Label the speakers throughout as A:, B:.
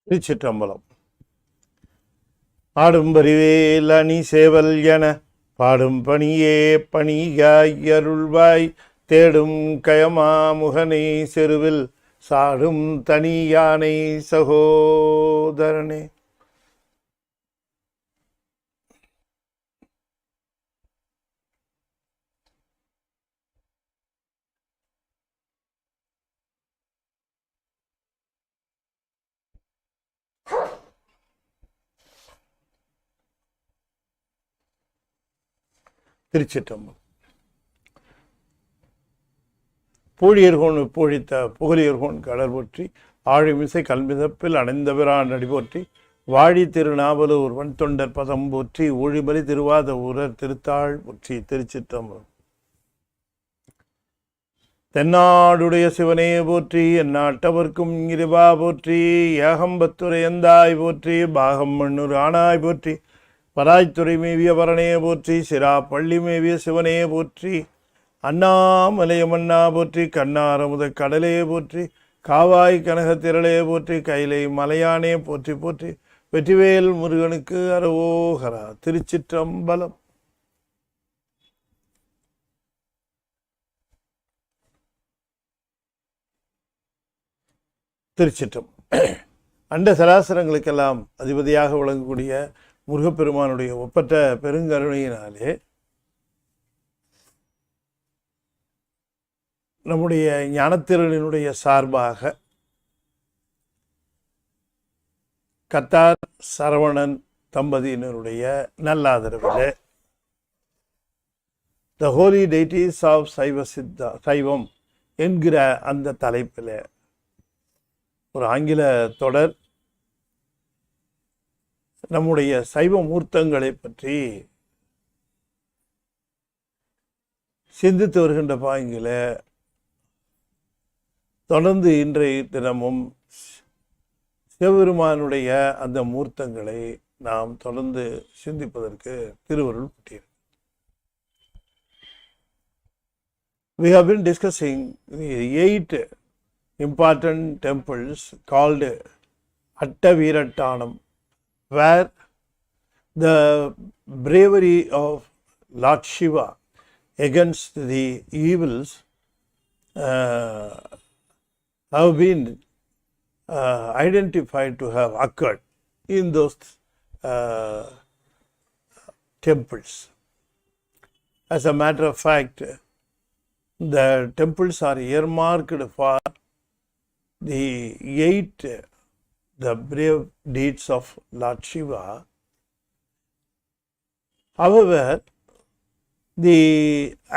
A: திருச்சிற்றம்பலம். ஆடும் பரிவேல் அணி சேவல் என பாடும் பணியே பணியாய் அருள்வாய் தேடும் கயமா முகனை செருவில் சாடும் தனி யானை சகோதரனே. திருச்சிற்றம்பலம். பூழியர்கோன் பூழித்த புகழியர்கோன் கடல் போற்றி ஆழிமிசை கல்மிதப்பில் அணைந்தவரான் அடி போற்றி வாழி திருநாவலூர் வன் தொண்டர் பதம் போற்றி ஊழிபலி திருவாத ஊரர் திருத்தாள் போற்றி. திருச்சிற்றம்பலம். தென்னாடுடைய சிவனே போற்றி எந்நாட்டவர்க்கும் இறைவா போற்றி ஏகம்பத்துரையந்தாய் போற்றி பாகம் மண்ணூர் ஆனாய் போற்றி பராய்த்துறை மேவிய பரணே போற்றி சிரா பள்ளி மேவிய சிவனே போற்றி அண்ணாமலையமன்னா போற்றி கண்ணாரமுத கடலே போற்றி காவாய் கனகத்திரளே போற்றி கைலை மலையானே போற்றி போற்றி வெற்றிவேல் முருகனுக்கு அரோகரா. திருச்சிற்றம்பலம். திருச்சிற்றம் அண்ட சராசரங்களுக்கெல்லாம் அதிபதியாக விளங்கக்கூடிய முருகப்பெருமானுடைய ஒப்பற்ற பெருங்கருணையினாலே நம்முடைய ஞானத்திரளினுடைய சார்பாக கத்தார் சரவணன் தம்பதியினருடைய நல்லாதரவில் the holy deities of Saivam என்கிற அந்த தலைப்பில் ஒரு ஆங்கில தொடர் நம்முடைய சைவ மூர்த்தங்களை பற்றி சிந்தித்து வருகின்ற பாங்கில தொடர்ந்து இன்றைய தினமும் சிவபெருமானுடைய அந்த மூர்த்தங்களை நாம் தொடர்ந்து சிந்திப்பதற்கு திருவருள் பட்டியல். We have been discussing the 8 important temples called Atta Veeratanam, where the bravery of Lord Shiva against the evils have been identified to have occurred in those temples. As a matter of fact, the temples are earmarked for the 8 the brave deeds of Lord Shiva. However, the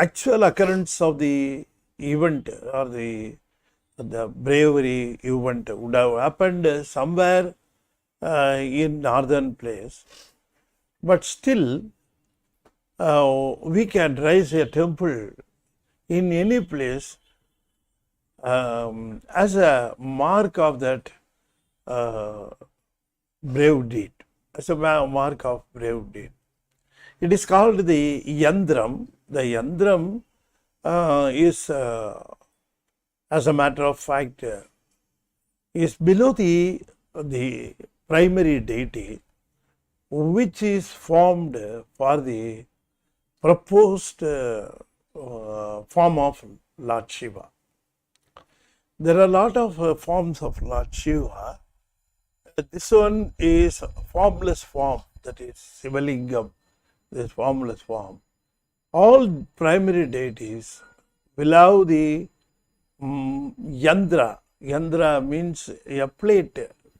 A: actual occurrence of the event or the bravery event would have happened somewhere in northern place, but still we can raise a temple in any place as a mark of that brave deed, as a mark of brave deed. It is called the yandram. The yandram is, as a matter of fact, is below the primary deity, which is formed for the proposed form of Lord Shiva. There are a lot of forms of Lord Shiva. This one is formless form, that is Sivalingam, this formless form. All primary deities will have the yandra. Yandra means a plate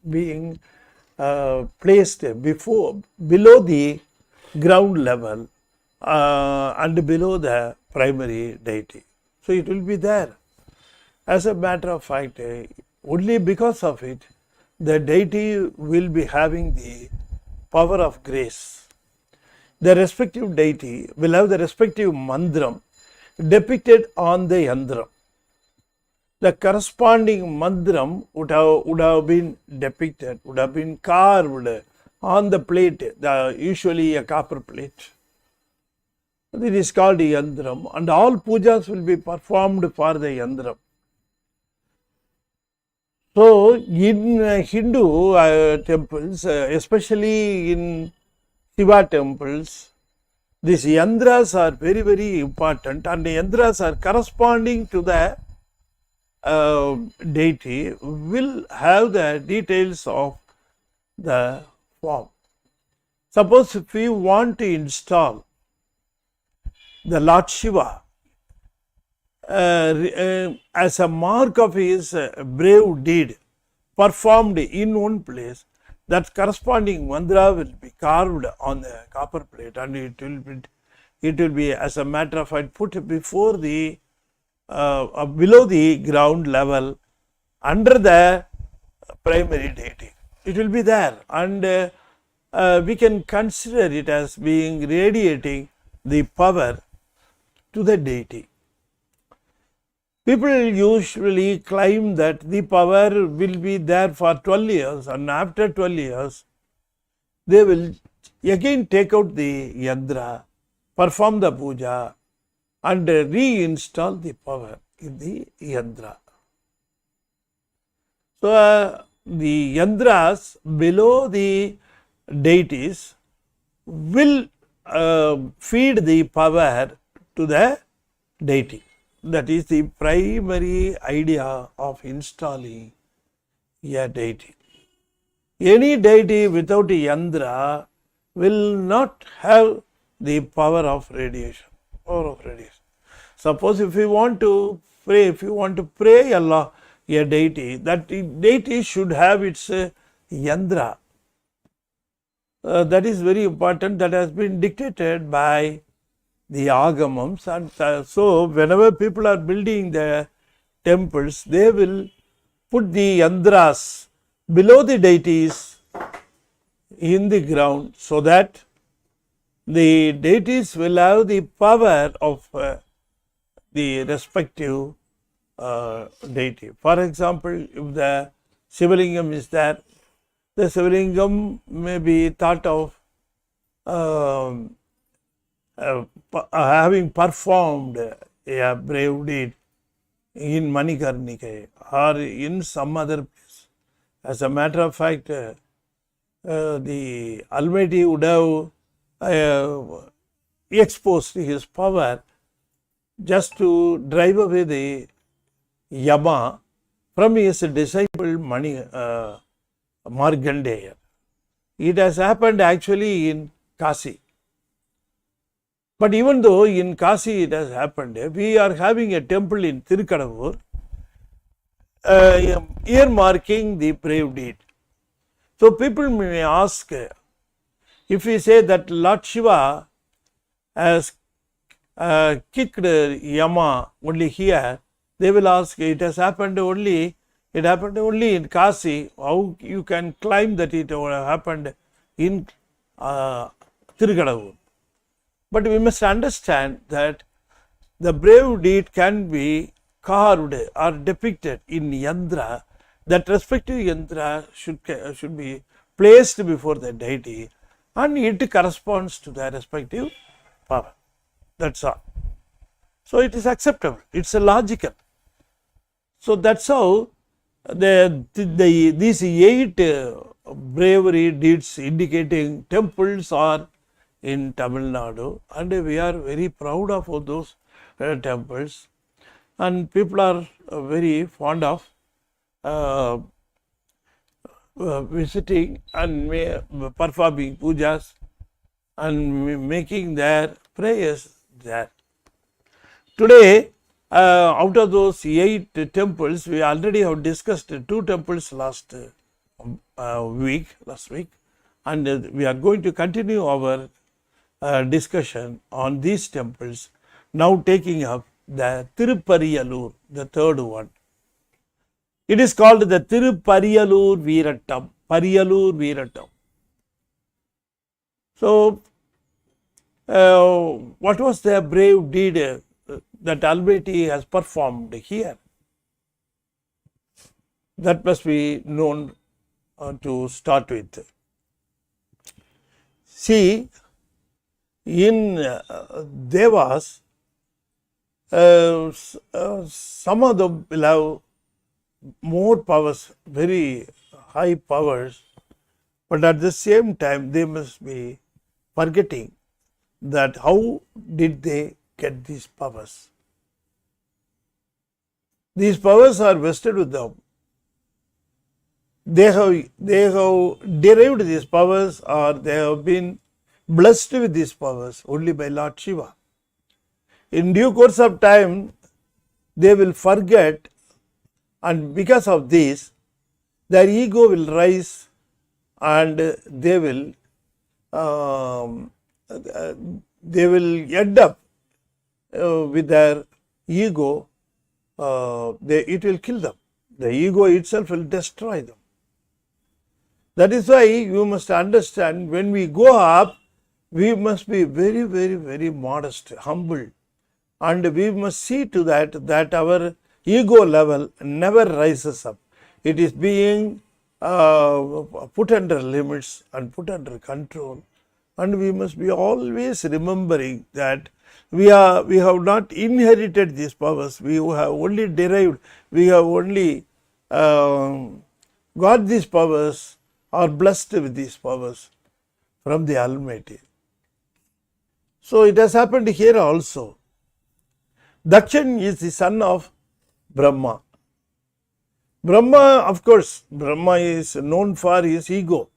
A: being placed below the ground level and below the primary deity. So it will be there. As a matter of fact, only because of it, the deity will be having the power of grace. The respective deity will have the respective mandram depicted on the yandram. The corresponding mandram would have been depicted, would have been carved on the plate, usually a copper plate. It is called yandram, and all pujas will be performed for the yandram. So, in Hindu temples, especially in Shiva temples, these yantras are very, very important, and the yantras are corresponding to the deity, will have the details of the form. Suppose if we want to install the Lord Shiva as a mark of his brave deed performed in one place, that corresponding mantra will be carved on the copper plate, and it will be as a matter of fact put before the below the ground level under the primary deity. It will be there, and we can consider it as being radiating the power to the deity. People usually claim that the power will be there for 12 years, and after 12 years they will again take out the yantra, perform the puja, and reinstall the power in the yantra. So, the yantras below the deities will feed the power to the deity. That is the primary idea of installing a deity. Any deity without a yantra will not have the power of radiation. Suppose if you want to pray Allah, a deity, that deity should have its yantra. That is very important. That has been dictated by the agamams, and so whenever people are building the temples, they will put the yantras below the deities in the ground, so that the deities will have the power of the respective deity. For example, if the Shivalingam is there, the Shivalingam may be thought of having performed a brave deed in Manikarnika or in some other place. As a matter of fact, the Almighty would have exposed his power just to drive away the Yama from his disciple Markandeya. It has happened actually in Kasi. But even though in Kasi it has happened, we are having a temple in Thirukovilur earmarking the brave deed. So people may ask, if we say that Lord Shiva has kicked Yama only here, they will ask, it happened only in Kasi. How you can claim that it happened in Thirukovilur? But we must understand that the brave deed can be carved or depicted in yantra. That respective yantra should be placed before the deity, and it corresponds to the respective power. That's all. So it is acceptable. It's a logical. So that's how these 8 bravery deeds indicating temples are in Tamil Nadu, and we are very proud of all those temples, and people are very fond of visiting and performing pujas and making their prayers there. Today, out of those 8 temples, we already have discussed 2 temples last week, and we are going to continue our discussion on these temples, now taking up the Thirupariyalur, the third one. It is called the Thirupariyalur Veeratam, Pariyalur Veeratam. So, what was the brave deed that Almighty has performed here? That must be known to start with. See, in Devas, some of them will have more powers, very high powers, but at the same time they must be forgetting that how did they get these powers. These powers are vested with them. They have derived these powers, or they have been blessed with these powers only by Lord Shiva. In due course of time, they will forget, and because of this, their ego will rise, and they will end up with their ego. It will kill them. The ego itself will destroy them. That is why you must understand, when we go up, we must be very, very, very modest, humble, and we must see to that our ego level never rises up. It is being put under limits and put under control, and we must be always remembering that we have not inherited these powers. We have only derived. We have only got these powers, or blessed with these powers from the Almighty. So it has happened here also. Dakshan is the son of Brahma. Brahma, of course, Brahma is known for his ego.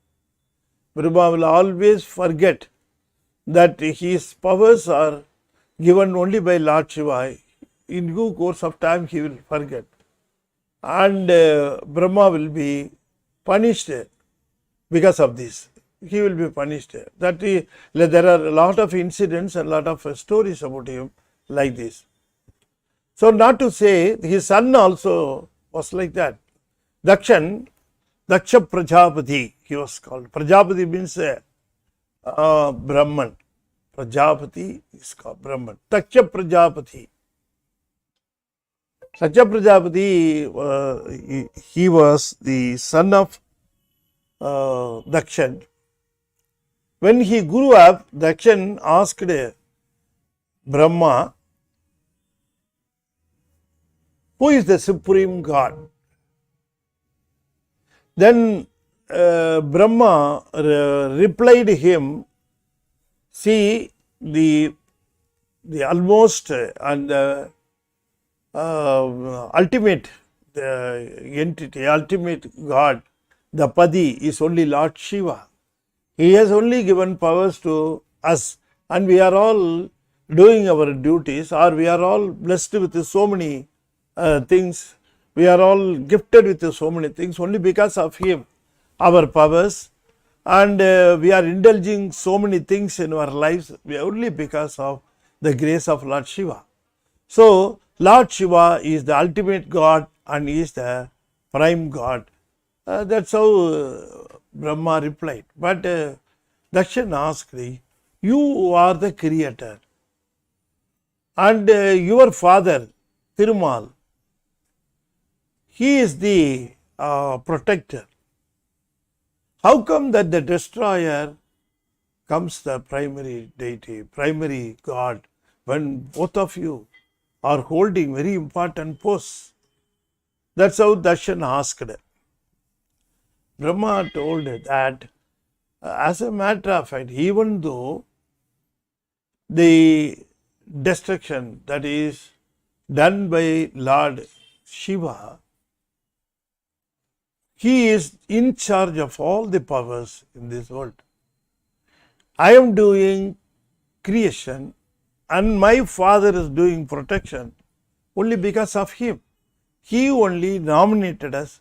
A: Brahma will always forget that his powers are given only by Lord Shiva. In due course of time, he will forget, and Brahma will be punished because of this. He will be punished. There are a lot of incidents and a lot of stories about him like this. So, not to say his son also was like that. Daksha Prajapati, he was called. Prajapati means Brahman. Prajapati is called Brahman. Daksha Prajapati. Daksha Prajapati, he was the son of Dakshan. When he grew up, Dakshan asked Brahma, who is the supreme God? Then Brahma replied him, see, the almost and ultimate entity, ultimate God, the Padi, is only Lord Shiva. He has only given powers to us, and we are all doing our duties, or we are all blessed with so many things. We are all gifted with so many things only because of him, our powers, and we are indulging so many things in our lives only because of the grace of Lord Shiva. So, Lord Shiva is the ultimate God and he is the prime God. That's how Brahma replied. But Dakshan asked, you are the creator, and your father, Thirumal, he is the protector. How come that the destroyer comes the primary deity, primary God, when both of you are holding very important posts? That's how Dakshan asked. Brahma told that as a matter of fact, even though the destruction that is done by Lord Shiva, he is in charge of all the powers in this world. I am doing creation and my father is doing protection only because of him. He only nominated us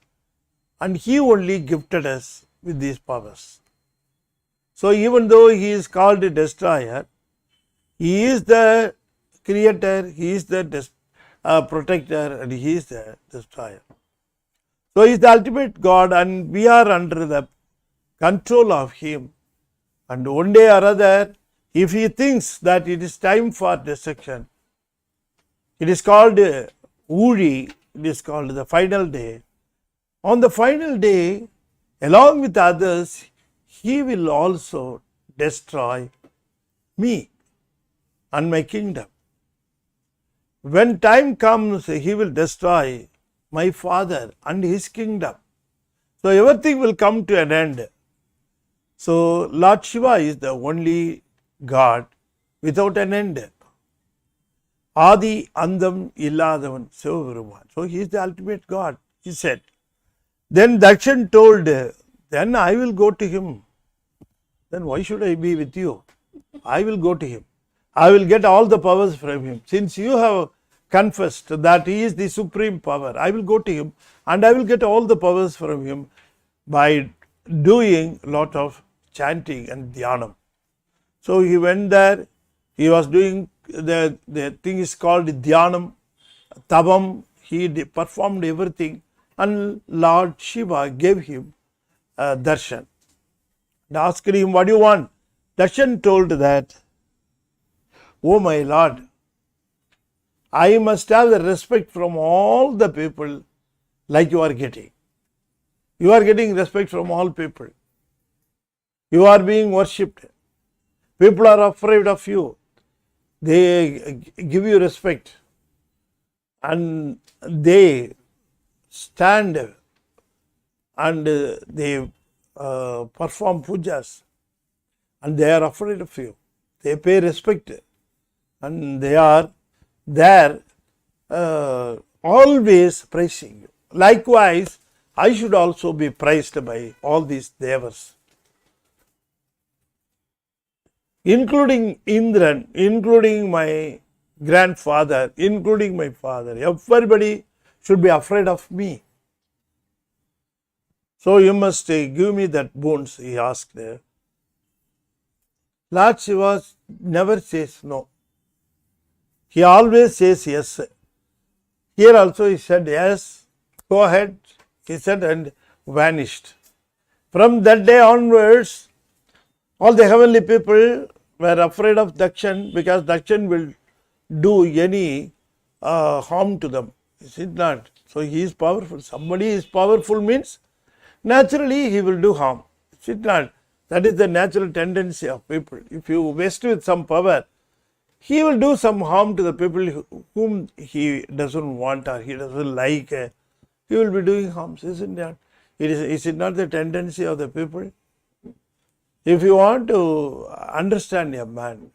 A: and he only gifted us with these powers. So, even though he is called a destroyer, he is the creator, he is the protector, and he is the destroyer. So, he is the ultimate God and we are under the control of him. And one day or other, if he thinks that it is time for destruction, it is called Uri, it is called the final day. On the final day, along with others, he will also destroy me and my kingdom. When time comes, he will destroy my father and his kingdom. So everything will come to an end. So Lord Shiva is the only God without an end. Adi Andam Illadavan Sivaperuman. So he is the ultimate God, he said. Then Dakshan told, then I will go to him. Then why should I be with you? I will go to him. I will get all the powers from him. Since you have confessed that he is the supreme power, I will go to him and I will get all the powers from him by doing a lot of chanting and dhyanam. So he went there, he was doing the thing is called dhyanam, tavam, he performed everything, and Lord Shiva gave him darshan. And asked him, what do you want? Darshan told that, oh my Lord, I must have the respect from all the people like you are getting. You are getting respect from all people. You are being worshipped. People are afraid of you. They give you respect and they stand and they perform pujas and they are afraid of you. They pay respect and they are there always praising you. Likewise, I should also be praised by all these devas, including Indran, including my grandfather, including my father. Everybody should be afraid of me. So you must give me that boons, he asked there. Lord Shiva never says no. He always says yes. Here also he said yes, go ahead, he said, and vanished. From that day onwards, all the heavenly people were afraid of Dakshan because Dakshan will do any harm to them. Is it not? So he is powerful. Somebody is powerful means naturally he will do harm. Is it not? That is the natural tendency of people. If you vest with some power, he will do some harm to the people whom he doesn't want or he doesn't like. He will be doing harms, isn't that? Is it not the tendency of the people? If you want to understand a man,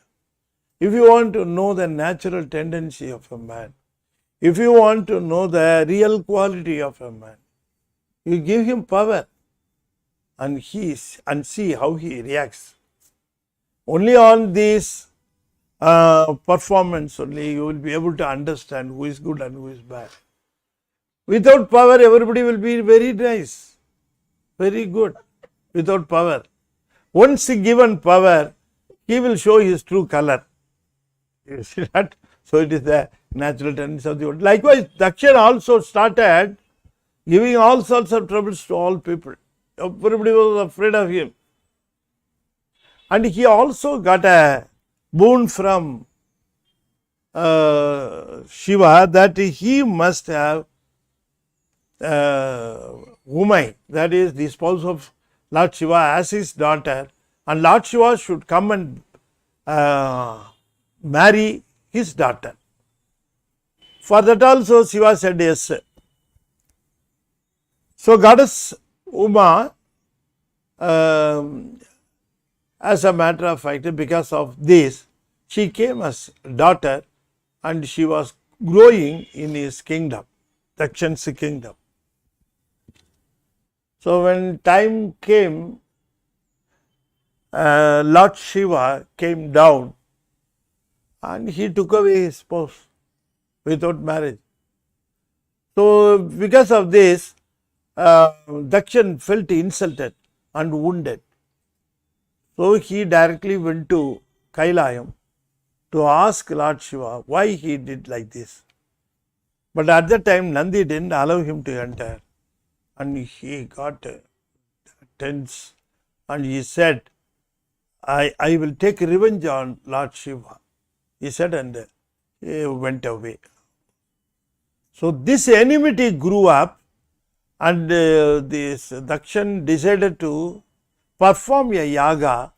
A: if you want to know the natural tendency of a man, if you want to know the real quality of a man, you give him power and see how he reacts. Only on this performance only you will be able to understand who is good and who is bad. Without power, everybody will be very nice, very good. Without power, once given power, he will show his true color. You see that? So it is the natural tendency of the world. Likewise, Dakshan also started giving all sorts of troubles to all people. Everybody was afraid of him. And he also got a boon from Shiva that he must have Umai, that is the spouse of Lord Shiva, as his daughter, and Lord Shiva should come and marry his daughter. For that also Shiva said yes. So goddess Uma, as a matter of fact, because of this, she came as daughter and she was growing in his kingdom, Dakshan's kingdom. So when time came, Lord Shiva came down and he took away his spouse without marriage. So because of this, Dakshan felt insulted and wounded. So he directly went to Kailayam to ask Lord Shiva why he did like this. But at that time, Nandi didn't allow him to enter. And he got tense and he said, I will take revenge on Lord Shiva. He said, and he went away. So this enmity grew up, and this Dakshan decided to perform a yaga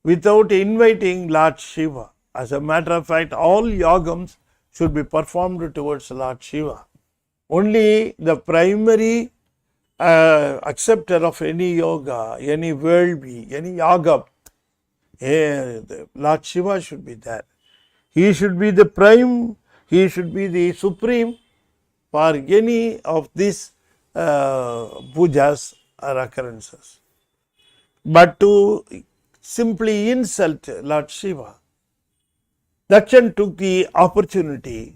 A: without inviting Lord Shiva. As a matter of fact, all yagams should be performed towards Lord Shiva. only the primary acceptor of any yoga, any world being, any yaga, Lord Shiva should be there. He should be the prime, he should be the supreme for any of these pujas or occurrences. But to simply insult Lord Shiva, Dakshan took the opportunity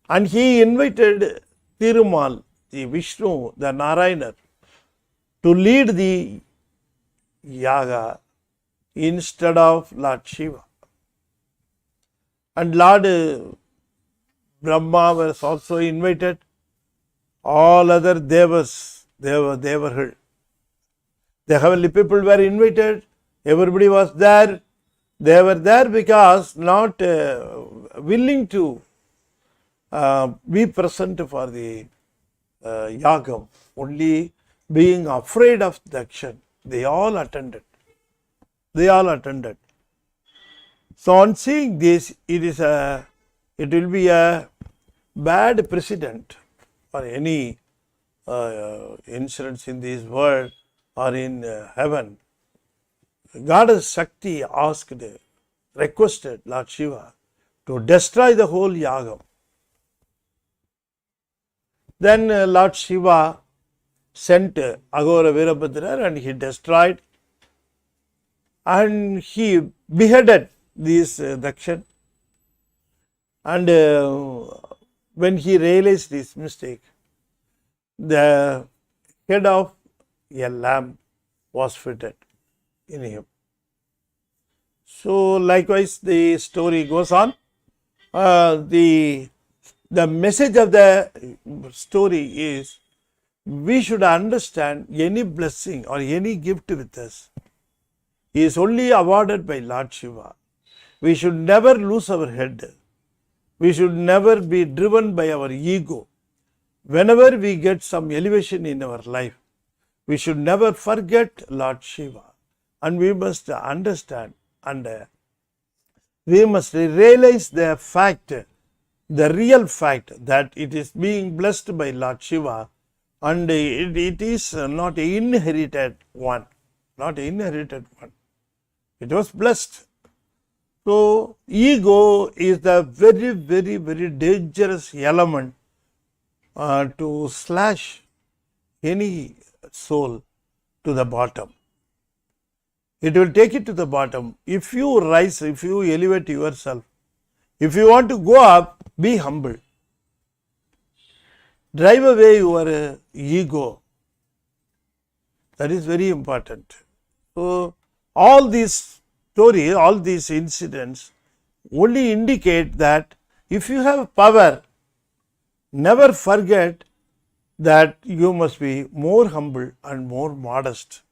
A: and he invited Thirumal, the Vishnu, the Narayana, to lead the yaga instead of Lord Shiva. And Lord Brahma was also invited. All other devas, they were heard. The heavenly people were invited. Everybody was there. They were there because not willing to be present for the yagam, only being afraid of the action. They all attended. So on seeing this, it will be a bad precedent for any incidents in this world or in heaven. Goddess Shakti requested Lord Shiva to destroy the whole yagam. Then Lord Shiva sent Aghora Veerabhadra and he destroyed and he beheaded this Dakshan. And when he realized this mistake, the head of a lamb was fitted in him. So likewise the story goes on. The message of the story is we should understand any blessing or any gift with us is only awarded by Lord Shiva. We should never lose our head. We should never be driven by our ego. Whenever we get some elevation in our life, we should never forget Lord Shiva. And we must understand and we must realize the fact, the real fact that it is being blessed by Lord Shiva and it is not an inherited one. Not an inherited one. It was blessed. So, ego is the very, very, very dangerous element to slash any soul to the bottom. It will take it to the bottom. If you rise, if you elevate yourself, if you want to go up, be humble. Drive away your ego. That is very important. So, all these stories, all these incidents only indicate that if you have power, never forget that you must be more humble and more modest.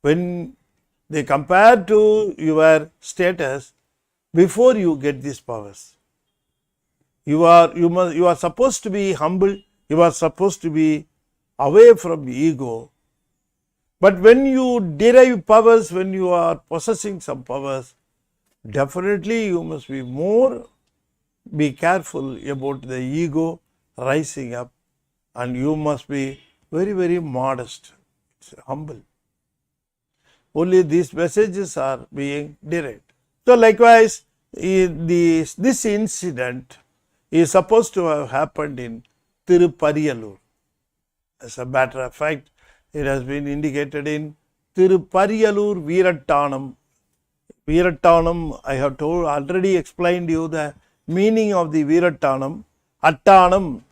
A: When they compare to your status before you get these powers, you are supposed to be humble. You are supposed to be away from ego. But when you derive powers, when you are possessing some powers, definitely you must be careful about the ego rising up, and you must be very, very modest, humble. Only these messages are being derived. So likewise, this incident is supposed to have happened in Thirupariyalur. As a matter of fact, it has been indicated in Thirupariyalur Veeratanum. Veeratanum, I have already explained you the meaning of the Veeratanum. Attanam,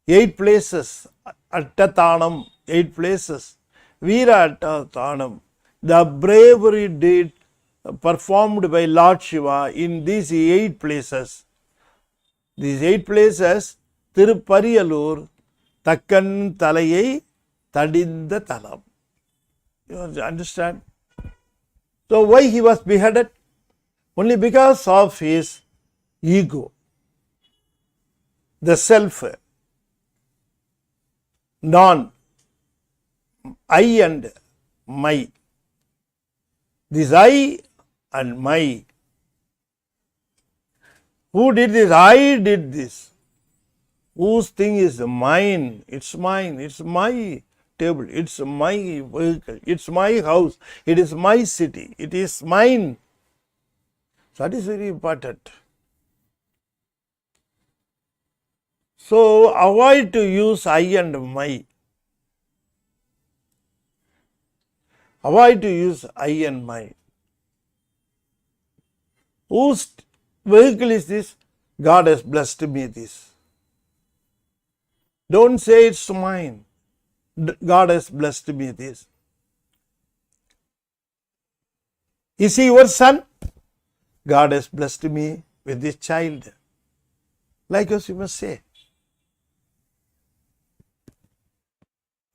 A: 8 places. Attatanam, 8 places. Veeratanam, the bravery deed performed by Lord Shiva in these 8 places. These 8 places, Thirupariyalur, Takkan Talayai Tadinda Talam. You understand? So why he was beheaded? Only because of his ego, the self, non, I and my. This I and my. Who did this? I did this. whose thing is mine, it's mine, it's my table, it's my vehicle, it's my house, it is my city, it is mine. That is very important. So avoid to use I and my. Avoid to use I and my. Whose vehicle is this? God has blessed me this. Don't say it's mine. God has blessed me this. Is he your son? God has blessed me with this child. Likewise, you must say.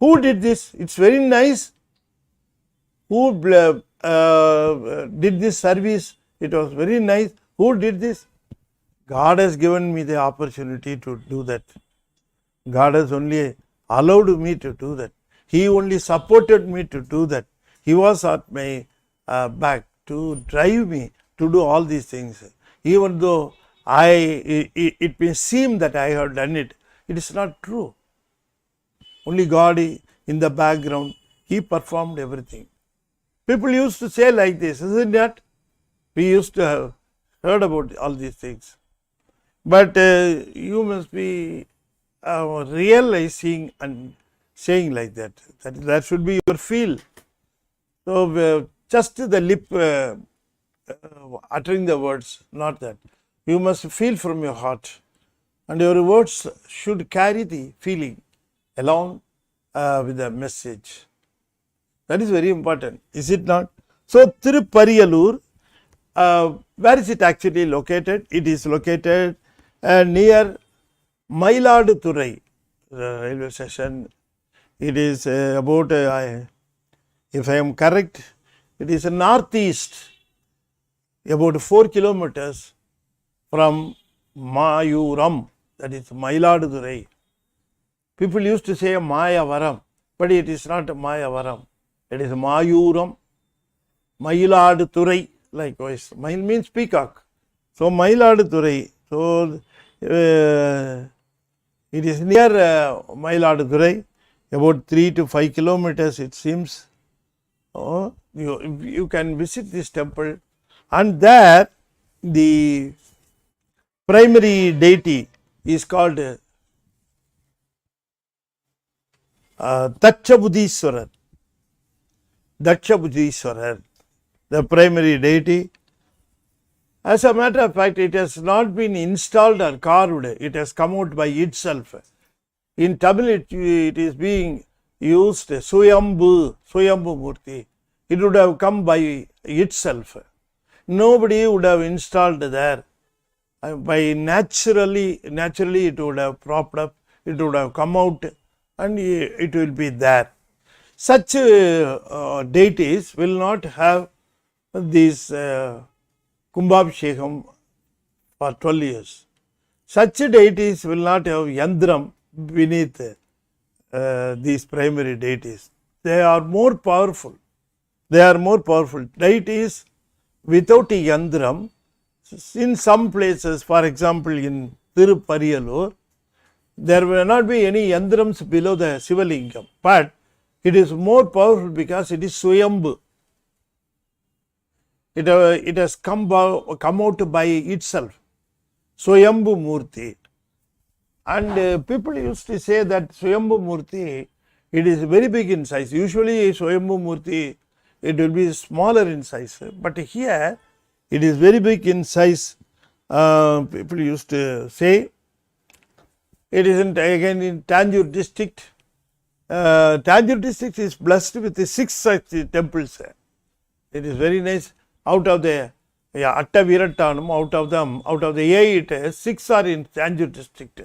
A: Who did this? It's very nice. Who did this service? It was very nice. Who did this? God has given me the opportunity to do that. God has only allowed me to do that. He only supported me to do that. He was at my back to drive me to do all these things. Even though it may seem that I have done it, it is not true. Only God in the background, He performed everything. People used to say like this, isn't that? We used to have heard about all these things. But you must be realizing and saying like that. That should be your feel. So just the lip uttering the words, not that. You must feel from your heart. And your words should carry the feeling along with the message. That is very important, is it not? So Thirupariyalur, where is it actually located? It is located near Mayiladuthurai railway station. It is about, if I am correct, it is northeast, about 4 kilometers from Mayuram, that is Mayiladuthurai. People used to say Mayavaram, but it is not Mayavaram. It is Mayuram, Mayiladuthurai, likewise. Mayil means peacock. So Mayiladuthurai. So it is near Mayiladuthurai, about 3 to 5 kilometers it seems. You can visit this temple, and there the primary deity is called Dakshabudhiswarar. Dakshabudhiswarar, the primary deity. As a matter of fact, it has not been installed or carved, it has come out by itself. In Tamil, it is being used Swayambhu Murti. It would have come by itself. Nobody would have installed there. By naturally it would have propped up, it would have come out, and it will be there. Such deities will not have this Kumbhabhishekam for 12 years. Such deities will not have Yandram beneath these primary deities. They are more powerful. Deities without a Yandram, in some places, for example in Thirupariyalur, there will not be any Yandrams below the Sivalingam, but it is more powerful because it is Swayambhu. It has come out by itself. Swayambhu Murti. And people used to say that Swayambhu Murti, it is very big in size. Usually Swayambhu Murti, it will be smaller in size. But here, it is very big in size. People used to say. It is again in Tanjore district. Tanjore district is blessed with 6 such temples. It is very nice. Out of the Atta Veeratanum, out of the 8, 6 are in Tanjore district.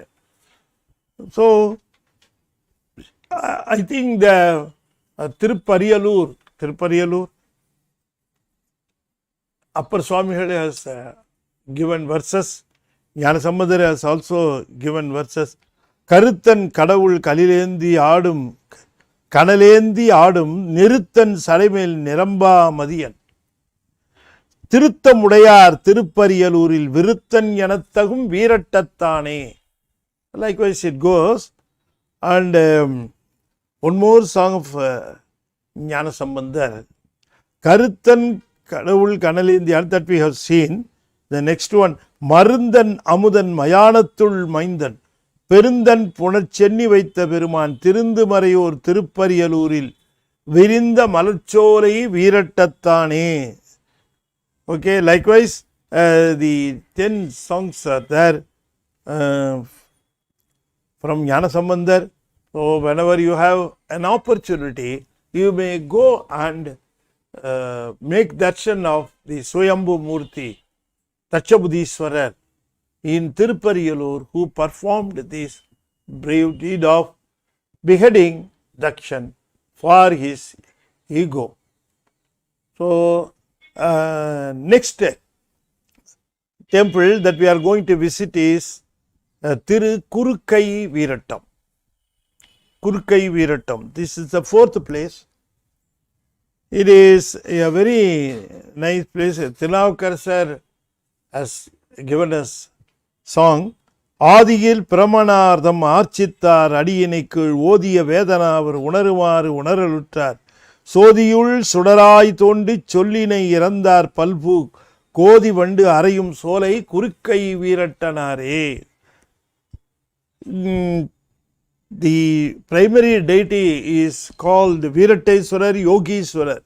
A: So I think the Thirupariyalur, Upper Swamigal has given verses. Gnanasambandar has also given verses. Karuthan Kadavul Kalilendi Adum Kanalendi Adum Niruthan Salimel Niramba Madiyan Tiruthamudayar Thirupariyaluril Viruthan Yanathagum Veerattathane. Likewise it goes. And one more song of Jnana Sambandhar. Karuthan Kadavul Kanalindiyar, that we have seen. The next one, Marundan Amudan Mayanathul Maindan Perundan Punachenni Vaitha Peruman Tirundumarayur Thirupariyaluril Virinda Malachole Veeratattane. Okay, likewise, the 10 songs are there from Jnana Sambandhar. So, whenever you have an opportunity, you may go and make darshan of the Swayambhu Murti, Tachabudiswarar in Thirupariyalur, who performed this brave deed of beheading Dakshan for his ego. So, next temple that we are going to visit is Thirukorukkai Veeratam. Korukkai Veeratam. This is the fourth place. It is a very nice place. Thiruvathigai has given us song. ஆதியில் பிரமணார்தம் ஆர்ச்சித்தார் அடியினைக்குள் ஓதிய வேதனா அவர் உணருமாறு உணரலுற்றார் சோதியுள் சுடராய் தோன்றி சொல்லினை இறந்தார் bulb கோதி வண்டு அறையும் சோலை குறுக்கை வீரட்டனாரே. The primary deity is called Veerateeswarar, Yogishwarar.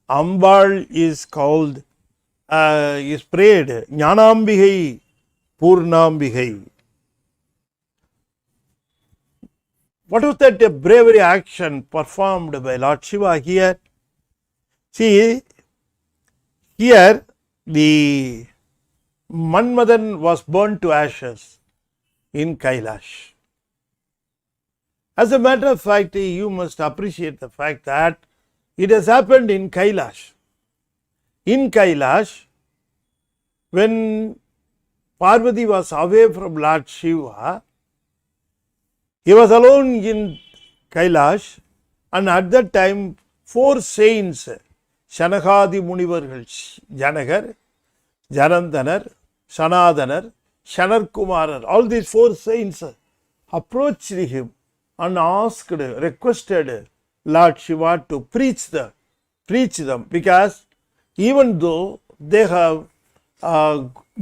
A: Ambal is called, is prayed Jnanambigai, Purnambigai. What was that bravery action performed by Lord Shiva here? See, here the Manmadan was burned to ashes in Kailash. As a matter of fact, you must appreciate the fact that it has happened in Kailash. In Kailash, when Parvati was away from Lord Shiva, he was alone in Kailash, and at that time 4 saints, Shanakadi Munivargal, Janagar, Janandanar, Sanadanar, Shanarkumarar, all these 4 saints approached him and asked, requested Lord Shiva to preach them, because even though they have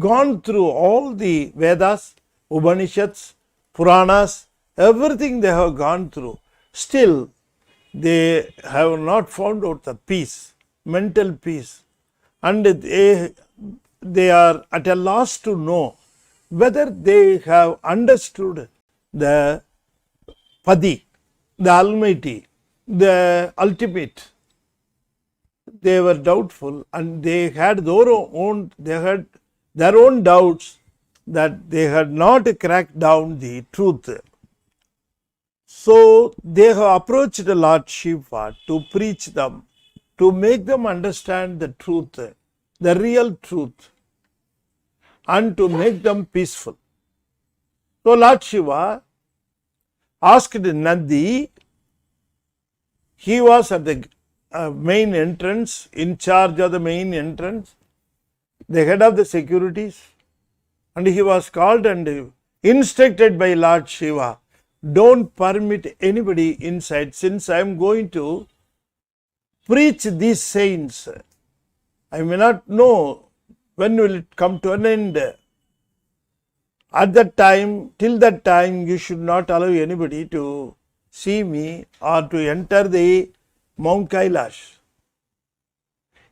A: gone through all the Vedas, Upanishads, Puranas, everything they have gone through, still they have not found out the peace, mental peace, and they are at a loss to know whether they have understood the Padi, the Almighty, the ultimate. They were doubtful, and they had their own doubts that they had not cracked down the truth. So they have approached the Lord Shiva to preach them, to make them understand the truth, the real truth, and to make them peaceful. So Lord Shiva asked Nandi. He was at the main entrance, in charge of the main entrance, the head of the securities, and he was called and instructed by Lord Shiva, don't permit anybody inside, since I am going to preach these saints. I may not know when will it come to an end. At that time, till that time, you should not allow anybody to see me or to enter the Mount Kailash,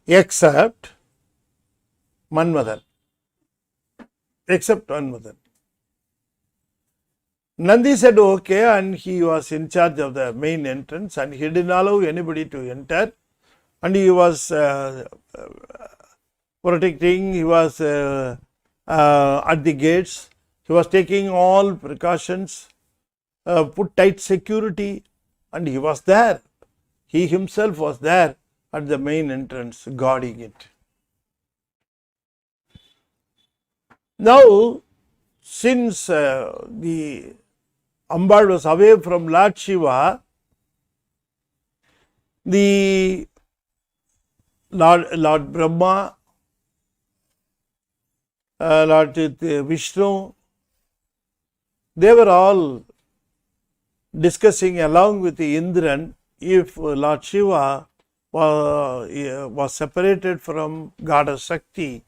A: except Manmadan. Nandi said okay, and he was in charge of the main entrance, and he didn't allow anybody to enter, and he was protecting, he was at the gates, he was taking all precautions, put tight security, and he was there. He himself was there at the main entrance, guarding it. Now, since the Ambal was away from Lord Shiva, the Lord Brahma, Lord Vishnu, they were all discussing along with the Indran if Lord Shiva was separated from Goddess Shakti,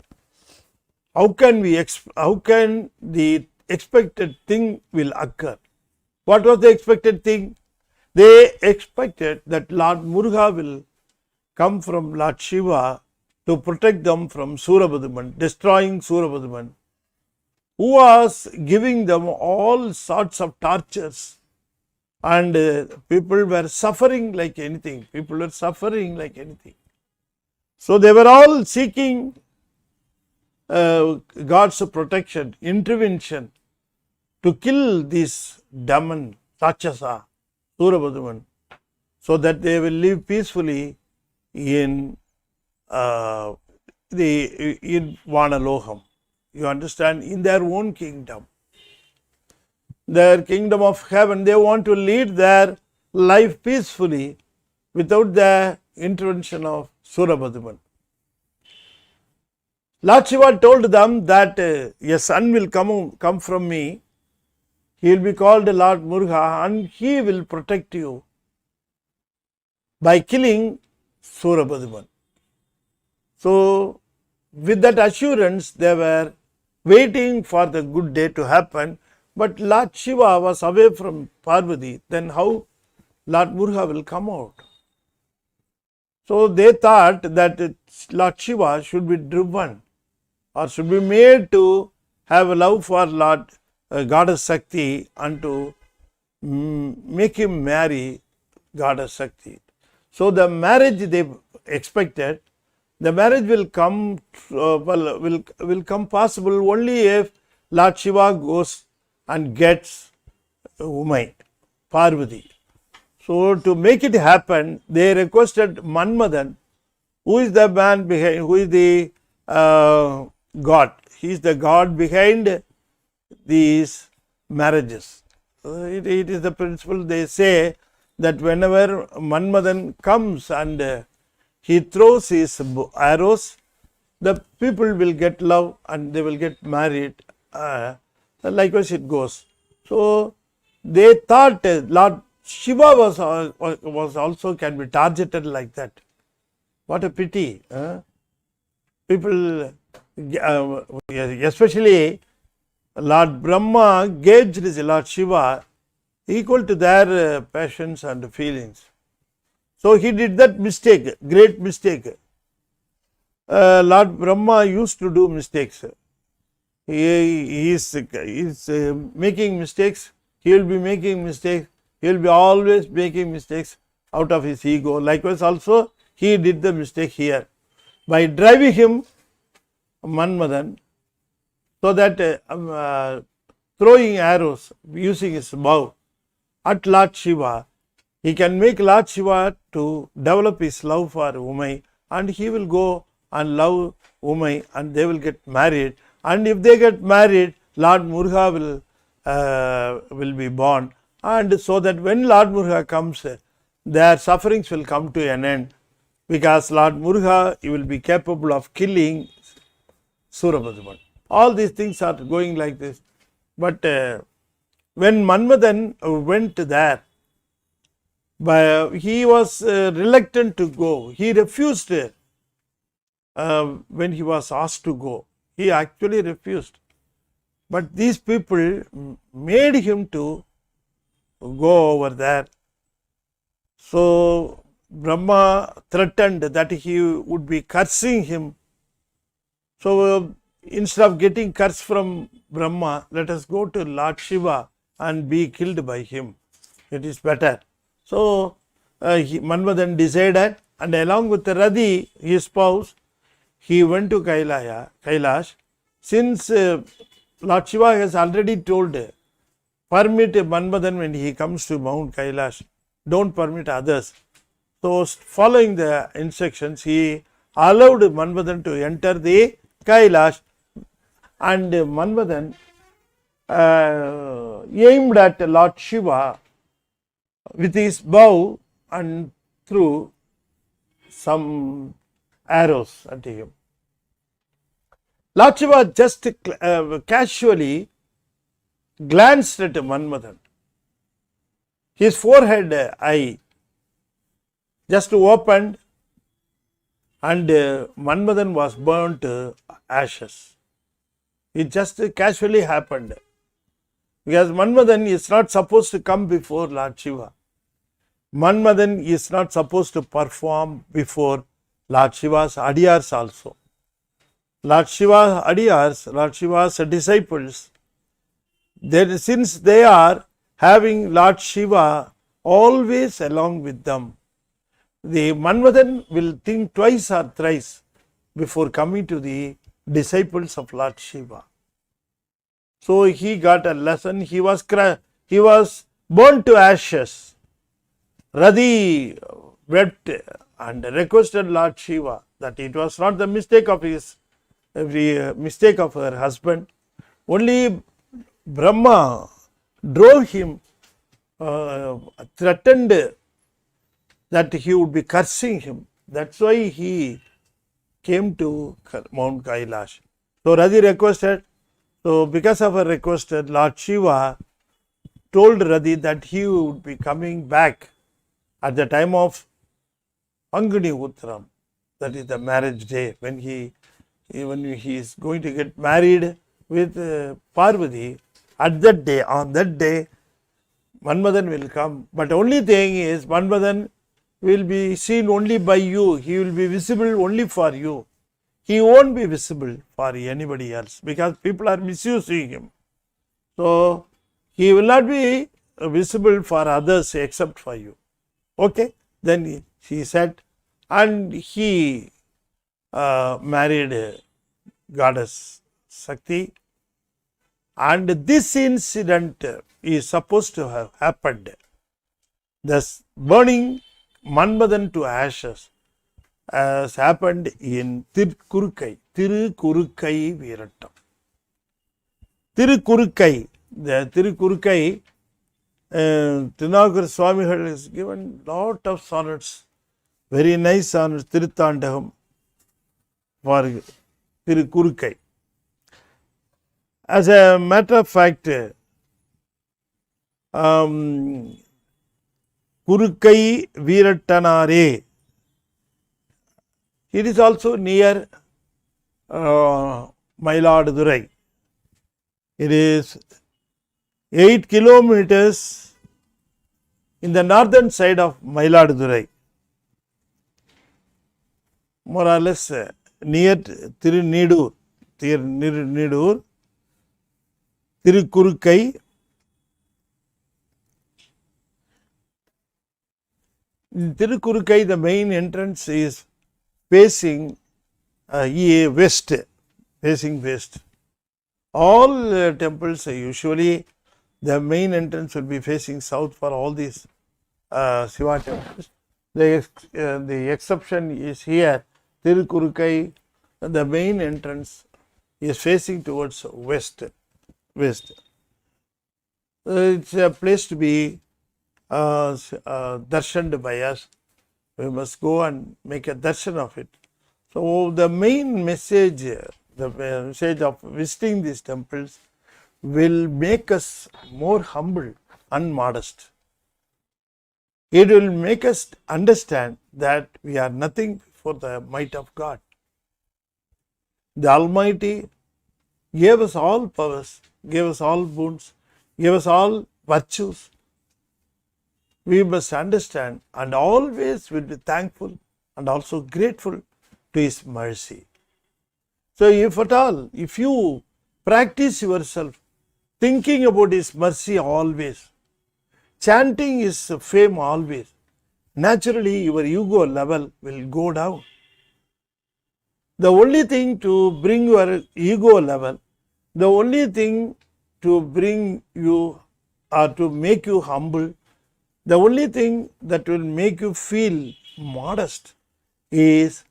A: how can the expected thing will occur? What was the expected thing? They expected that Lord Muruga will come from Lord Shiva to protect them from Surabhaduman, destroying Surabhaduman, who was giving them all sorts of tortures, and people were suffering like anything. So they were all seeking God's protection, intervention to kill this demon, Rakshasa, Surabhaduman, so that they will live peacefully in Vanaloham. You understand? In their own kingdom. Their kingdom of heaven, they want to lead their life peacefully without the intervention of Surabhaduman. Lord Shiva told them that a son will come from me. He will be called Lord Muruga, and he will protect you by killing Surabhaduman. So, with that assurance, they were waiting for the good day to happen. But Lord Shiva was away from Parvati. Then how Lord Muruga will come out? So, they thought that Lord Shiva should be driven or should be made to have a love for Lord Goddess Shakti and to make him marry Goddess Shakti. So, the marriage they expected, the marriage will come will come possible only if Lord Shiva goes and gets Umai, Parvati. So, to make it happen, they requested Manmadan, who is the man behind, who is the God. He is the God behind these marriages. It is the principle. They say that whenever Manmadan comes and he throws his arrows, the people will get love and they will get married. Likewise it goes. So, they thought Lord Shiva was also can be targeted like that. What a pity. People, especially Lord Brahma gauged Lord Shiva equal to their passions and feelings. So, he did that mistake, great mistake. Lord Brahma used to do mistakes. He is making mistakes. He will be making mistakes. He will be always making mistakes out of his ego. Likewise, also he did the mistake here by driving him, Manmadan, so that throwing arrows using his bow at Lord Shiva, he can make Lord Shiva to develop his love for Umai, and he will go and love Umai and they will get married. And if they get married, Lord Muruga will be born, and so that when Lord Muruga comes, their sufferings will come to an end, because Lord Muruga will be capable of killing Surabhaduman. All these things are going like this. But when Manmadan went there, he was reluctant to go. He refused when he was asked to go. He actually refused. But these people made him to go over there. So, Brahma threatened that he would be cursing him. So, instead of getting curse from Brahma, let us go to Lord Shiva and be killed by him. It is better. So, Manmadan decided, and along with Radhi, his spouse, he went to Kailash. Since Lord Shiva has already told, permit Manmadan when he comes to Mount Kailash, don't permit others. So, following the instructions, he allowed Manmadan to enter the Kailash, and Manmadan aimed at Lord Shiva with his bow and threw some arrows at him. Lord Shiva just casually glanced at Manmadan. His forehead eye just opened and Manmadan was burnt to ashes. It just casually happened. Because Manmadan is not supposed to come before Lord Shiva. Manmadan is not supposed to perform before Lord Shiva's adiyars also. Lord Shiva's adiyars, Lord Shiva's disciples, since they are having Lord Shiva always along with them, the Manmadan will think twice or thrice before coming to the disciples of Lord Shiva. So he got a lesson. He was burnt to ashes. Radhi wept and requested Lord Shiva that it was not the mistake of her husband. Only Brahma drove him, threatened that he would be cursing him. That's why he came to Mount Kailash. So Radhi requested. So because of her request, Lord Shiva told Radhi that he would be coming back at the time of Panguni Uttaram, that is the marriage day, when he is going to get married with Parvati. At that day, on that day, Manmadan will come. But only thing is, Manmadan will be seen only by you. He will be visible only for you. He won't be visible for anybody else because people are misusing him. So he will not be visible for others except for you. Okay, then she said, and he married goddess Shakti, and this incident is supposed to have happened. Thus, burning Manmadan to ashes has happened in Thirukorukkai Veeratam. Thirukorukkai, the Thirukorukkai, Tinakar Swami has given lot of sonnets, very nice sonnets, Tiruthandagam for Thirukorukkai. As a matter of fact, Kurukkai Veeratanare, it is also near Mayiladurai. It is 8 kilometers in the northern side of Mayiladurai, more or less near Thiruneedur, Thirukurukkai. In Thirukurukkai, the main entrance is facing west, facing west. All temples usually the main entrance will be facing south for all these Shiva temples. The exception is here, Thirukurukkai, the main entrance is facing towards west. It's a place to be darshaned by us. We must go and make a darshan of it. So the main message, the message of visiting these temples will make us more humble and modest. It will make us understand that we are nothing before the might of God. The Almighty gave us all powers, gave us all boons, gave us all virtues. We must understand and always will be thankful and also grateful to His mercy. So if at all, if you practice yourself thinking about His mercy always, chanting His fame always, naturally your ego level will go down. The only thing to bring your ego level, the only thing to bring you or to make you humble, the only thing that will make you feel modest is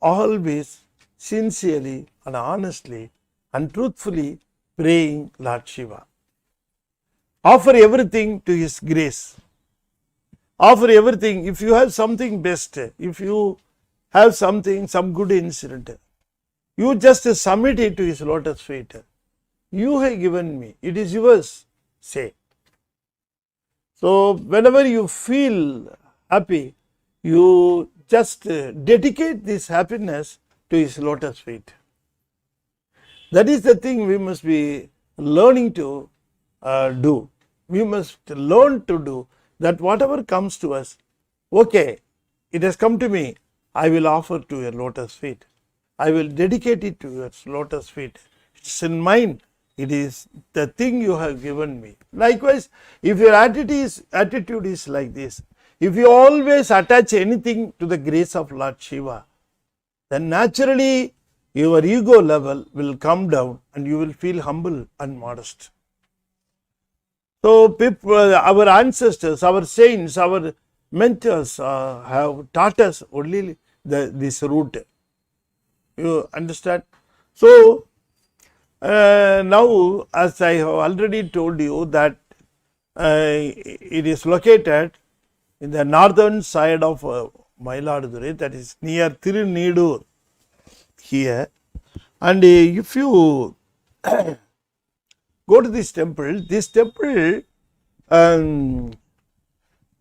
A: always sincerely and honestly and truthfully praying Lord Shiva. Offer everything to His grace. Offer everything. If you have something best, if you have something, some good incident, you just submit it to His lotus feet. you have given me, it is yours, say. So, whenever you feel happy, you just dedicate this happiness to his lotus feet. That is the thing we must be learning to do. We must learn to do that. Whatever comes to us, okay, it has come to me, I will offer to your lotus feet. I will dedicate it to your lotus feet. It's in mine. It is the thing you have given me. Likewise, if your attitude is like this, if you always attach anything to the grace of Lord Shiva, then naturally your ego level will come down and you will feel humble and modest. So, people, our ancestors, our saints, our mentors have taught us only this route. You understand? So, now, as I have already told you that it is located in the northern side of Mayiladuthurai, that is near Thiruneedur here. And if you go to this temple,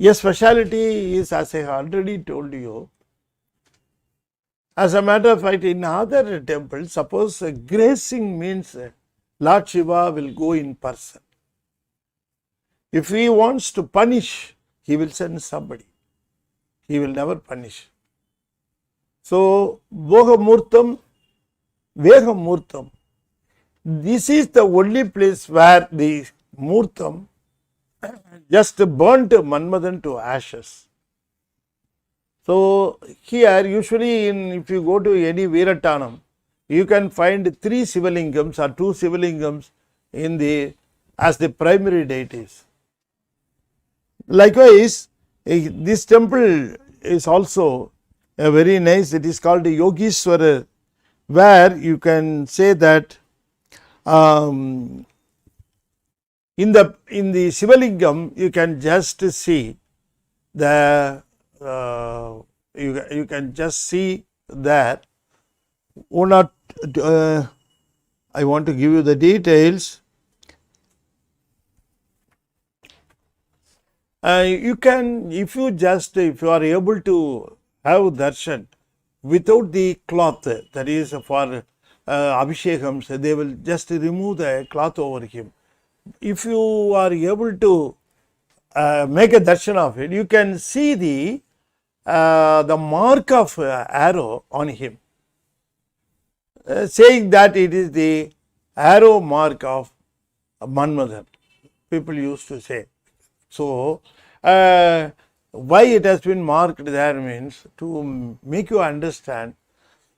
A: a speciality is, as I have already told you. As a matter of fact, in other temples, suppose gracing means Lord Shiva will go in person. If he wants to punish, he will send somebody. He will never punish. So, Bhogamurtam, Vegamurtam. This is the only place where the Murtam just burnt Manmadan to ashes. So, here usually if you go to any Veeratanam, you can find 3 Sivalingams or 2 Sivalingams as the primary deities. Likewise, this temple is also very nice. It is called Yogeshwarar, where you can say that in the Sivalingam you can just see the you can just see that one or I want to give you the details. You can, if you are able to have darshan without the cloth, that is for abhishekams, they will just remove the cloth over him. If you are able to make a darshan of it, you can see the mark of arrow on him, saying that it is the arrow mark of Manmadan. People used to say. So, why it has been marked there means to make you understand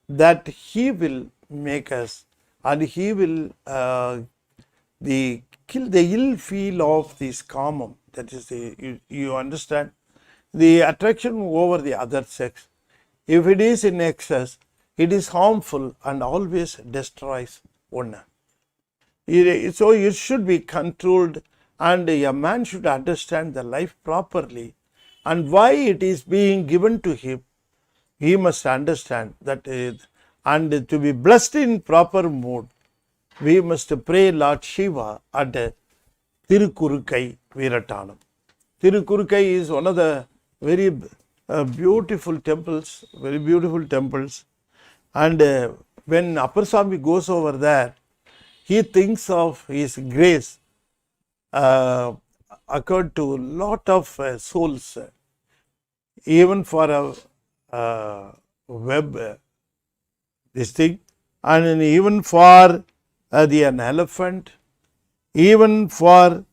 A: that he will make us, and he will kill the ill feel of this kamam. That is you understand, the attraction over the other sex. If it is in excess, it is harmful and always destroys one. So it should be controlled, and a man should understand the life properly and why it is being given to him. He must understand that, and to be blessed in proper mood, we must pray Lord Shiva at Thirukorukkai Veeratanam. Thirukorukkai is one of the very beautiful temples, and when Upper Swami goes over there, he thinks of his grace occurred to lot of souls, even for a web this thing, and even for an elephant, even for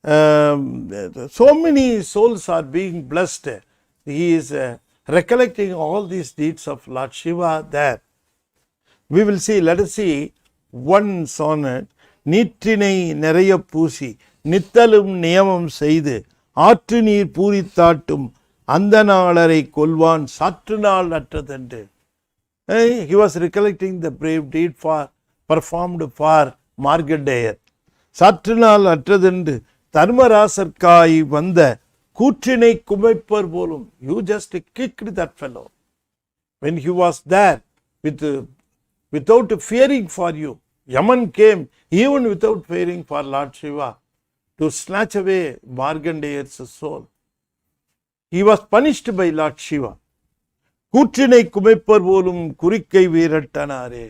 A: so many souls are being blessed. He is recollecting all these deeds of Lord Shiva there. We will see, let us see one sonnet. நீற்றினை நிறைய பூசி நித்தலும் நியமம் செய்து ஆற்று நீர் பூரித்தாட்டும் அந்த நாளரை கொல்வான் சாற்று நாள் அற்றதென்று. He was recollecting the brave deed performed for Markandeyer. சாற்று நாள் அற்றதென்று தர்மராசர்க்காய் வந்த கூற்றினை குமைப்பர் போலும். You just kicked that fellow when he was there without fearing for you. Yaman came even without fearing for Lord Shiva to snatch away Markandeyar's soul. He was punished by Lord Shiva. கூற்றினை குமைப்பர் போலும் குறிக்கை வீரட்டனாரே.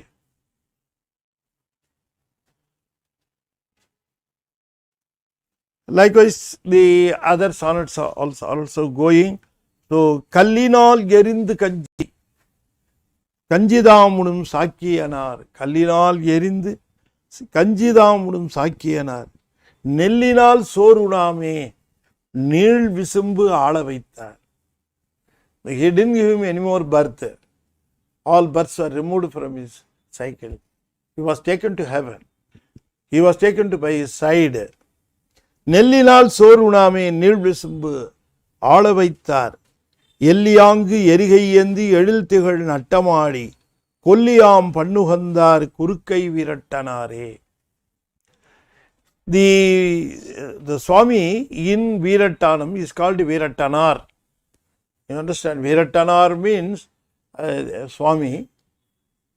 A: Likewise, the other sonnets are also going. So, கல்லினால் எரிந்து கஞ்சி கஞ்சிதாமுடும் சாக்கியனார். கல்லினால் எரிந்து கஞ்சிதாமுடும் சாக்கியனார். நெல்லினால் சோறுணாமே நீள் விசும்பு ஆள வைத்தார். He didn't give him any more birth. All births were removed from his cycle. He was taken to heaven. He was taken to by his side. நெல்லினால் சோறுணாமே நீள் விசும்பு ஆள வைத்தார். எல்லியாங்கு எரிகை ஏந்தி எழில் திகழ் நட்டமாடி கொல்லியாம் பண்ணுகந்தார் குறுக்கை வீரட்டனாரே. The Swami in Veeratanam is called Veeratanar. You understand? Veeratanar means Swami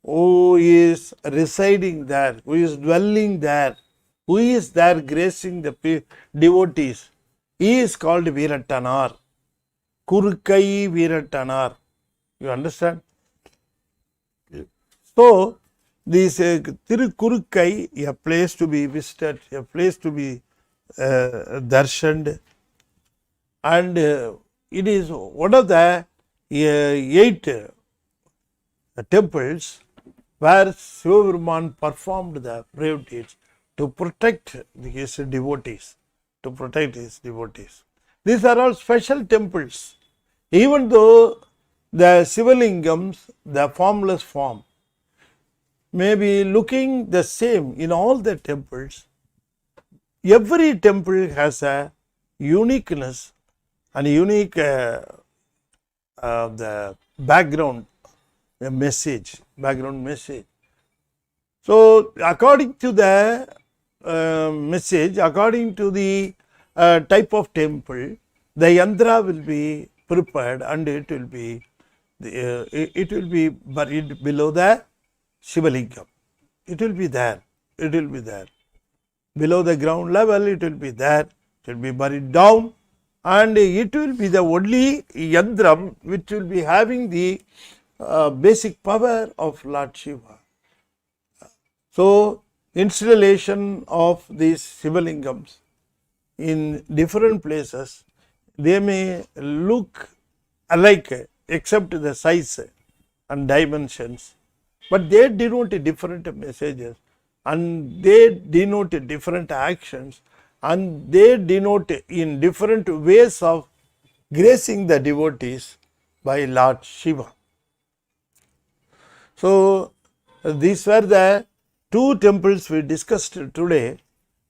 A: who is residing there, who is dwelling there, who is there gracing the devotees. He is called Veeratanar. Kurukkai Veeratanar. You understand? So, this Thirukorukkai, a place to be visited, a place to be darshaned, and it is one of the 8 temples where Sivakumar performed the brave deeds to protect his devotees, These are all special temples. Even though the Sivalingams, the formless form, may be looking the same in all the temples, every temple has a uniqueness and unique the background message. So, according to the message, according to the type of temple, the yantra will be prepared and it will be buried below the Shivalingam. It will be there. Below the ground level, it will be there. It will be buried down. And it will be the only yantram which will be having the basic power of Lord Shiva. So, installation of these Shivalingams in different places, they may look alike except the size and dimensions, but they denote different messages and they denote different actions and they denote in different ways of gracing the devotees by Lord Shiva. So, these were the 2 temples we discussed today,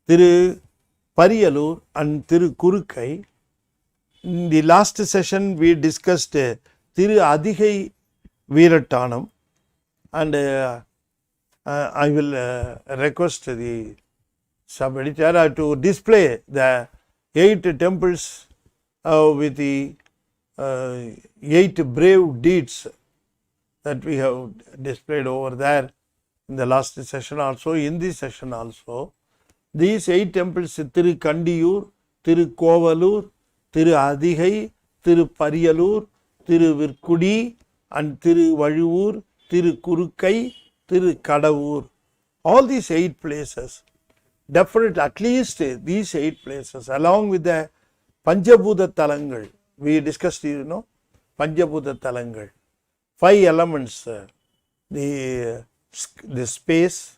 A: Thirupariyalur and Thirukorukkai. In the last session, we discussed Thiruvathigai Veeratanam, and I will request the sub-editor to display the 8 temples with the 8 brave deeds that we have displayed over there in the last session also, in this session also. These 8 temples, Thirukandiyur, Thirukovilur, Thiruvathigai, Thirupariyalur, Thiruvirkudi and Thiruvazhuvur, Thirukorukkai, Thirukkadaiyur. All these 8 places, definitely at least these 8 places along with the Panchabhuta Talangal, we discussed, Panchabhuta Talangal, 5 elements, the space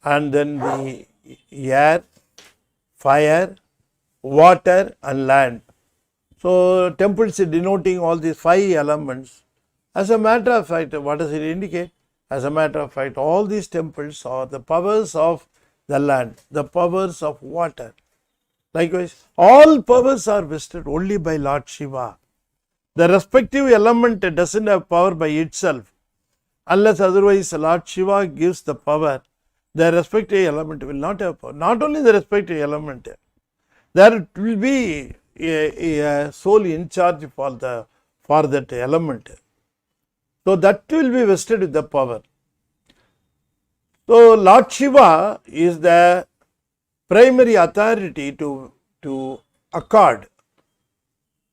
A: and then the air, fire, water and land. So, temples denoting all these 5 elements. As a matter of fact, what does it indicate? As a matter of fact, all these temples are the powers of the land, the powers of water. Likewise, all powers are vested only by Lord Shiva. The respective element doesn't have power by itself. Unless otherwise Lord Shiva gives the power, the respective element will not have power. Not only the respective element, there will be a soul in charge for that element. So, that will be vested with the power. So Lord Shiva is the primary authority to accord,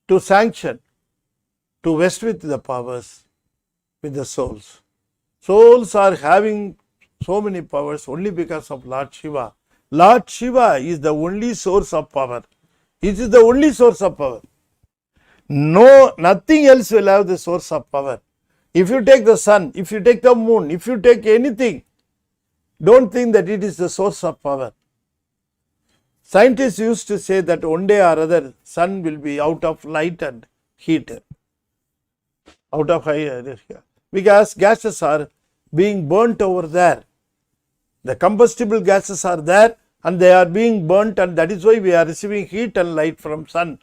A: to sanction, to vest with the powers, with the souls. Souls are having so many powers only because of Lord Shiva. Lord Shiva is the only source of power. It is the only source of power. No, nothing else will have the source of power. If you take the sun, if you take the moon, if you take anything, don't think that it is the source of power. Scientists used to say that one day or other, sun will be out of light and heat, out of high, because gases are being burnt over there. The combustible gases are there and they are being burnt, and that is why we are receiving heat and light from sun.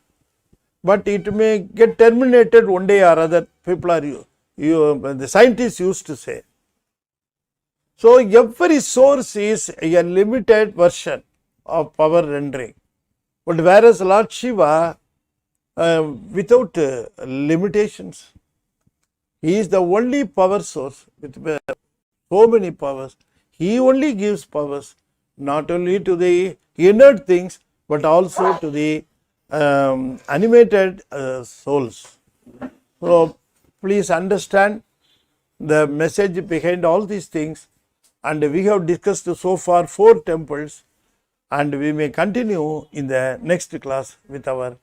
A: But it may get terminated one day or other. People are, the scientists used to say. So every source is a limited version of power rendering. But whereas Lord Shiva, without limitations, he is the only power source with so many powers. He only gives powers not only to the inert things but also to the animated souls. So please understand the message behind all these things, and we have discussed so far 4 temples, and we may continue in the next class with our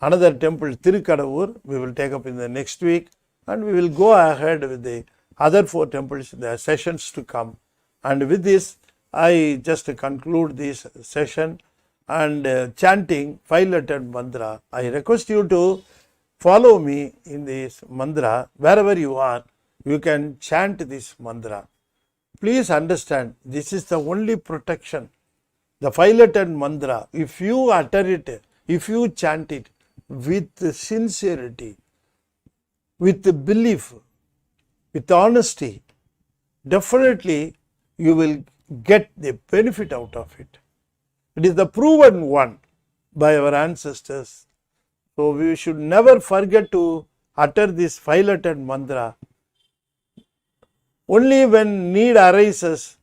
A: another temple, Thirukkadaiyur. We will take up in the next week, and we will go ahead with the other 4 temples, the sessions to come. And with this, I just conclude this session and chanting 5-lettered mantra. I request you to follow me in this mantra. Wherever you are, you can chant this mantra. Please understand, this is the only protection. The 5-lettered mantra, if you utter it, if you chant it with sincerity, with belief, with honesty, definitely you will get the benefit out of it. It is the proven one by our ancestors. So we should never forget to utter this 5-lettered mantra. Only when need arises,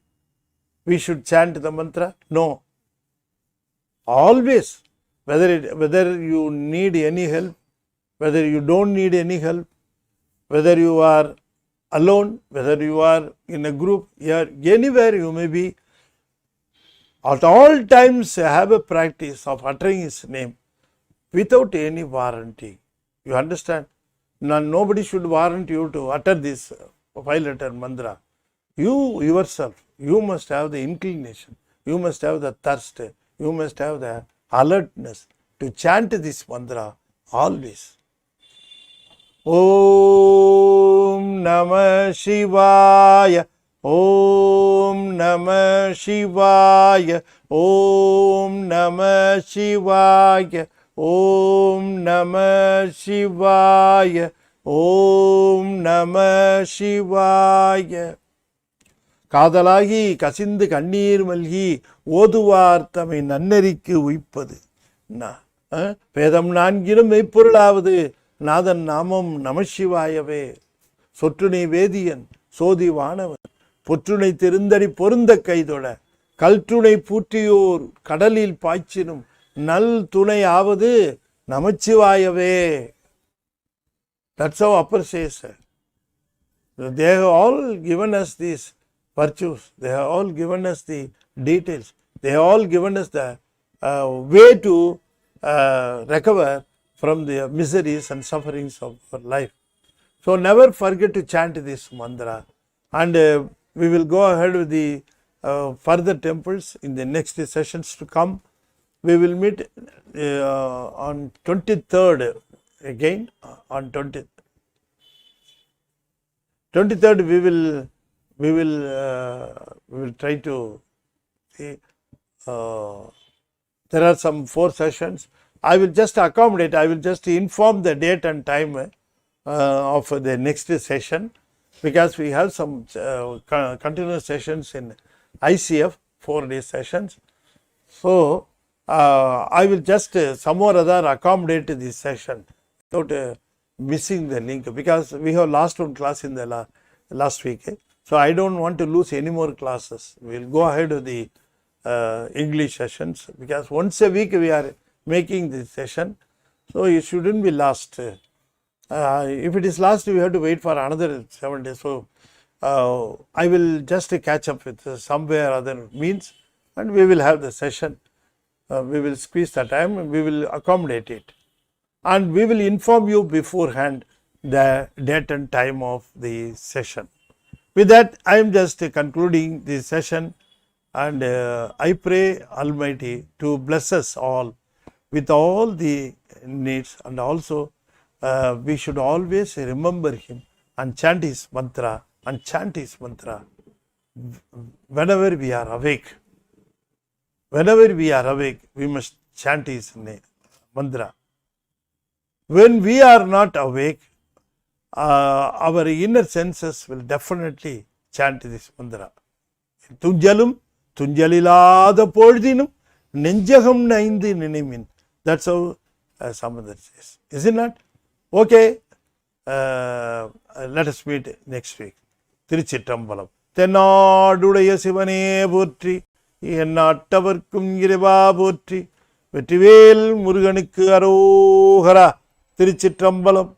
A: we should chant the mantra? No. Always, whether you need any help, whether you don't need any help, whether you are alone, whether you are in a group, anywhere you may be, at all times have a practice of uttering his name without any warranty. You understand? Nobody should warrant you to utter this 5-letter mantra. You yourself, you must have the inclination, you must have the thirst, you must have the alertness to chant this mantra always. Om Namah Shivaya, Om Namah Shivaya, Om Namah Shivaya, Om Namah Shivaya, Om Namah Shivaya. காதலாகி கசிந்து கண்ணீர் மல்கி ஓதுவார் தம்மை நன்னெறிக்கு உய்ப்பது. வேதம் 4 மெய்ப்பொருளாவது நாதன் நாமம் நமசிவாயவே. சொற்றுணை வேதியன் சோதி வானவன் பொற்றுணை திருந்தடி பொருந்த கைதொட கல்ற்றுணை பூற்றியோர் கடலில் பாய்ச்சினும் நல் துணை ஆவது நமச்சிவாயவே. That's how Upper says. They have all given us these virtues. They have all given us the details. They have all given us the way to recover from the miseries and sufferings of our life. So never forget to chant this mantra. And we will go ahead with the further temples in the next sessions to come. We will meet on 23rd again. On 23rd we will try to see. There are some 4 sessions. I will just accommodate. I will just inform the date and time of the next session, because we have some continuous sessions in ICF, 4-day sessions. So I will just some or other accommodate this session without missing the link, because we have lost one class in the last week. So I don't want to lose any more classes. We'll go ahead with the English sessions, because once a week we are making this session. So it shouldn't be lost. If it is lost, we have to wait for another 7 days. So I will just catch up with somewhere other means, and we will have the session. We will squeeze the time and we will accommodate it. And we will inform you beforehand the date and time of the session. With that, I am just concluding this session, and I pray Almighty to bless us all with all the needs, and also we should always remember Him and chant His mantra whenever we are awake. Whenever we are awake, we must chant His mantra. When we are not awake, our inner senses will definitely chant this mantra. Tunjalum, tunjalilada poldinum, nenjagam naindi ninimin. That's how some other says. Isn't it? Okay. Let us meet next week. Thiruchitrambalam. Tennaaduடைய சிவனே போற்றி, எந்நாட்டவர்க்கும் இறைவா போற்றி, வெற்றிவேல் முருகனுக்கு அரோகரா. திருச்சிற்றம்பலம்.